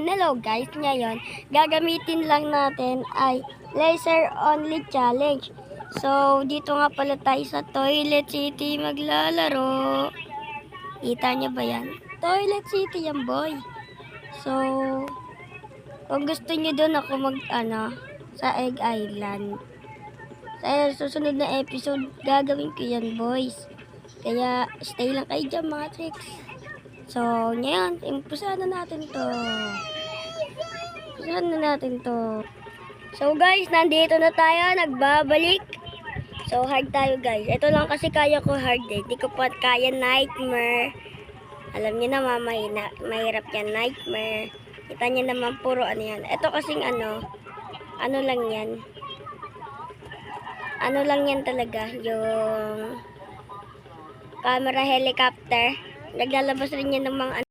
Ayan, hello guys. Ngayon, gagamitin lang natin ay laser only challenge. So, dito nga pala tayo sa Toilet City maglalaro. Kita niyo ba yan? Toilet City yan, boy. So, kung gusto niyo doon ako sa Egg Island. Sa susunod na episode, gagawin ko yan, boys. Kaya, stay lang kayo dyan, mga tricks. So, ngayon, impusahan na natin to. So, guys, nandito na tayo, nagbabalik. So, hard tayo, guys. Ito lang kasi kaya ko hard eh. Di ko pa kaya nightmare. Alam niyo na, mahirap yan, nightmare. Kita niyo naman, puro ano yan. Ito kasing ano lang yan. Ano lang yan talaga, yung camera helicopter. Naglalabas rin yan ng mga